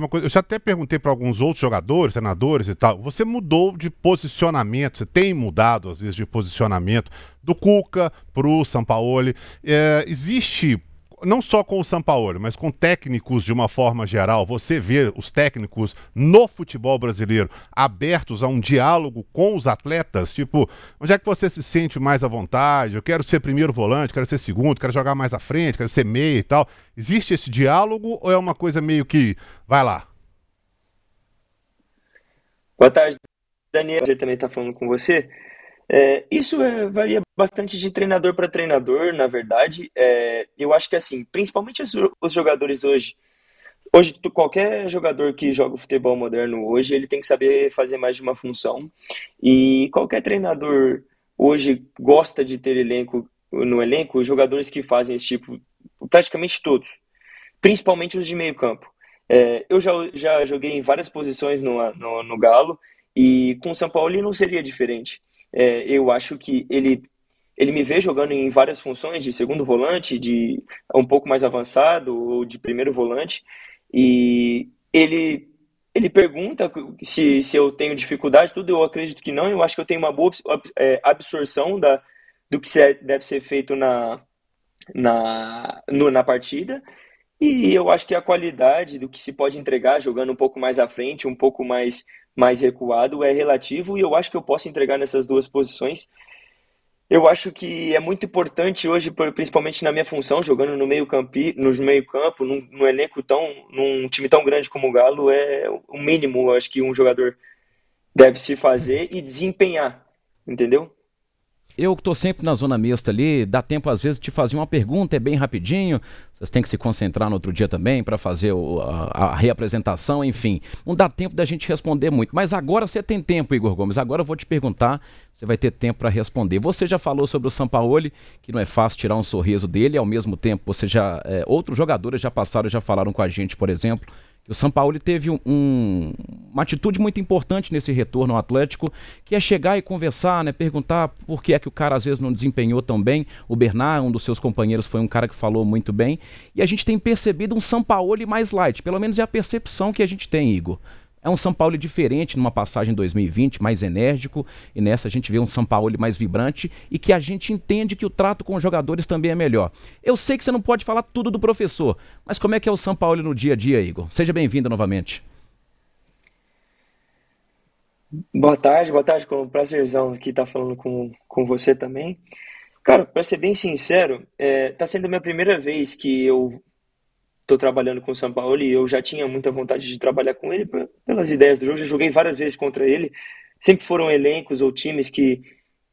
Uma coisa, eu já até perguntei para alguns outros jogadores, treinadores e tal. Você mudou de posicionamento, você tem mudado às vezes de posicionamento do Cuca pro Sampaoli. Existe, não só com o Sampaoli, mas com técnicos de uma forma geral, você vê os técnicos no futebol brasileiro abertos a um diálogo com os atletas? Tipo, onde é que você se sente mais à vontade? Eu quero ser primeiro volante, quero ser segundo, quero jogar mais à frente, quero ser meia e tal. Existe esse diálogo ou é uma coisa meio que vai lá? Boa tarde, Daniel. Prazer também estar falando com você. Varia bastante de treinador para treinador, na verdade. Eu acho que assim, principalmente os jogadores hoje. Hoje, qualquer jogador que joga o futebol moderno hoje, ele tem que saber fazer mais de uma função. E qualquer treinador hoje gosta de ter no elenco os jogadores que fazem esse tipo, praticamente todos, principalmente os de meio campo. Eu já joguei em várias posições no Galo e com o São Paulo não seria diferente. Eu acho que ele me vê jogando em várias funções, de segundo volante, de um pouco mais avançado ou de primeiro volante, e ele pergunta se eu tenho dificuldade, tudo, eu acredito que não, eu acho que eu tenho uma boa absorção do que deve ser feito na partida, e eu acho que a qualidade do que se pode entregar jogando um pouco mais à frente, um pouco mais recuado, é relativo, e eu acho que eu posso entregar nessas duas posições. Eu acho que é muito importante hoje, principalmente na minha função, jogando no meio campo, num elenco num time tão grande como o Galo, é o mínimo, eu acho que um jogador deve se fazer e desempenhar, entendeu? Eu que tô sempre na zona mista ali, dá tempo às vezes de te fazer uma pergunta, é bem rapidinho, vocês têm que se concentrar no outro dia também para fazer a reapresentação, enfim. Não dá tempo da gente responder muito, mas agora você tem tempo, Igor Gomes, agora eu vou te perguntar, você vai ter tempo para responder. Você já falou sobre o Sampaoli, que não é fácil tirar um sorriso dele, ao mesmo tempo outros jogadores já passaram, já falaram com a gente, por exemplo, que o Sampaoli teve uma atitude muito importante nesse retorno ao Atlético, que é chegar e conversar, né, perguntar por que é que o cara às vezes não desempenhou tão bem. O Bernard, um dos seus companheiros, foi um cara que falou muito bem. E a gente tem percebido um Sampaoli mais light, pelo menos é a percepção que a gente tem, Igor. É um São Paulo diferente numa passagem em 2020, mais enérgico, e nessa a gente vê um São Paulo mais vibrante e que a gente entende que o trato com os jogadores também é melhor. Eu sei que você não pode falar tudo do professor, mas como é que é o São Paulo no dia a dia, Igor? Seja bem-vindo novamente. Boa tarde, com um prazerzão aqui estar falando com você também. Cara, para ser bem sincero, tá sendo a minha primeira vez que eu estou trabalhando com o São Paulo e eu já tinha muita vontade de trabalhar com ele pelas ideias do jogo. Já joguei várias vezes contra ele. Sempre foram elencos ou times que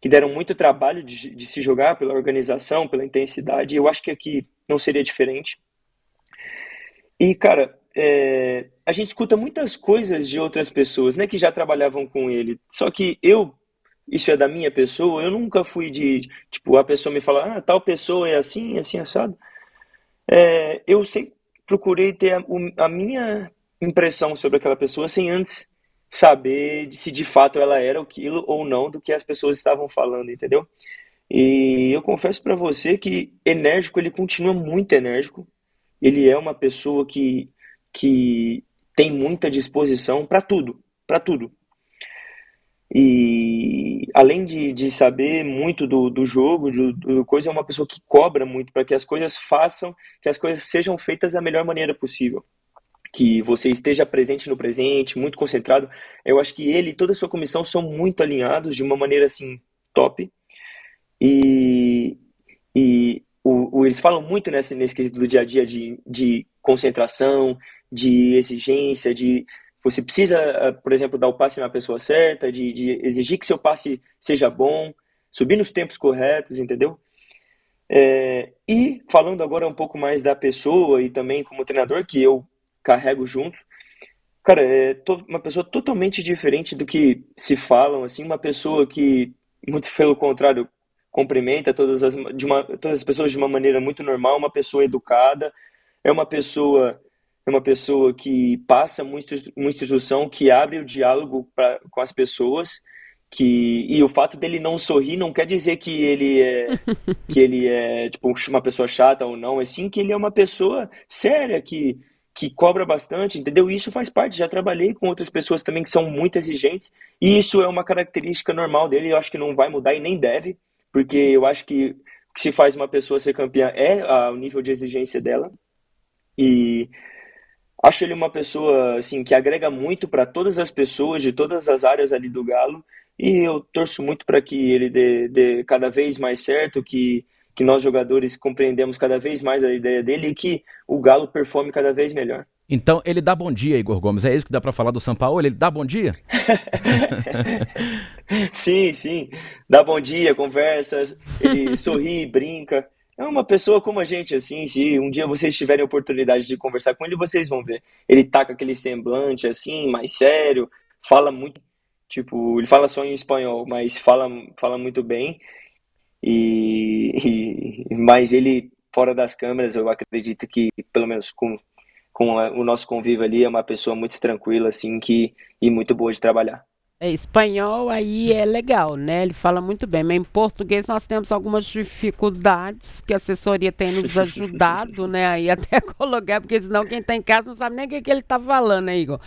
deram muito trabalho de se jogar pela organização, pela intensidade. E eu acho que aqui não seria diferente. E, cara, a gente escuta muitas coisas de outras pessoas, né, que já trabalhavam com ele. Só que isso é da minha pessoa, eu nunca fui tipo, a pessoa me falar, tal pessoa é assim, assim, assado. Eu sempre procurei ter a minha impressão sobre aquela pessoa sem antes saber se de fato ela era aquilo ou não do que as pessoas estavam falando, entendeu? E eu confesso pra você que enérgico, ele continua muito enérgico. Ele é uma pessoa que tem muita disposição para tudo, para tudo. E além de saber muito do jogo, do coisa, é uma pessoa que cobra muito para que as coisas que as coisas sejam feitas da melhor maneira possível. Que você esteja presente no presente, muito concentrado. Eu acho que ele e toda a sua comissão são muito alinhados de uma maneira assim top. E, eles falam muito nesse quesito do dia a dia de concentração, de exigência, de você precisa, por exemplo, dar o passe na pessoa certa, de exigir que seu passe seja bom, subir nos tempos corretos, entendeu? E falando agora um pouco mais da pessoa e também como treinador, que eu carrego junto, cara, uma pessoa totalmente diferente do que se falam, assim, uma pessoa que, muito pelo contrário, cumprimenta todas as pessoas de uma maneira muito normal, uma pessoa educada, é uma pessoa é uma pessoa que passa uma instrução, que abre o diálogo com as pessoas, e o fato dele não sorrir não quer dizer que ele é tipo uma pessoa chata ou não, é sim que ele é uma pessoa séria, que cobra bastante, entendeu? E isso faz parte, já trabalhei com outras pessoas também que são muito exigentes, e isso é uma característica normal dele, eu acho que não vai mudar e nem deve, porque eu acho que o que se faz uma pessoa ser campeã é o nível de exigência dela, e acho ele uma pessoa assim que agrega muito para todas as pessoas de todas as áreas ali do Galo, e eu torço muito para que ele dê cada vez mais certo, que nós jogadores compreendemos cada vez mais a ideia dele e que o Galo performe cada vez melhor. Então, ele dá bom dia, Igor Gomes. É isso que dá para falar do Sampaoli? Ele dá bom dia? Sim, sim. Dá bom dia, conversa, ele sorri, brinca. É uma pessoa como a gente, assim, se um dia vocês tiverem a oportunidade de conversar com ele, vocês vão ver. Ele tá com aquele semblante, assim, mais sério, fala muito, tipo, ele fala só em espanhol, mas fala muito bem. Mas ele, fora das câmeras, eu acredito que, pelo menos o nosso convívio ali, é uma pessoa muito tranquila, assim, e muito boa de trabalhar. Espanhol aí é legal, né? Ele fala muito bem, mas em português nós temos algumas dificuldades que a assessoria tem nos ajudado, né? Aí até colocar, porque senão quem está em casa não sabe nem o que ele está falando, né, Igor?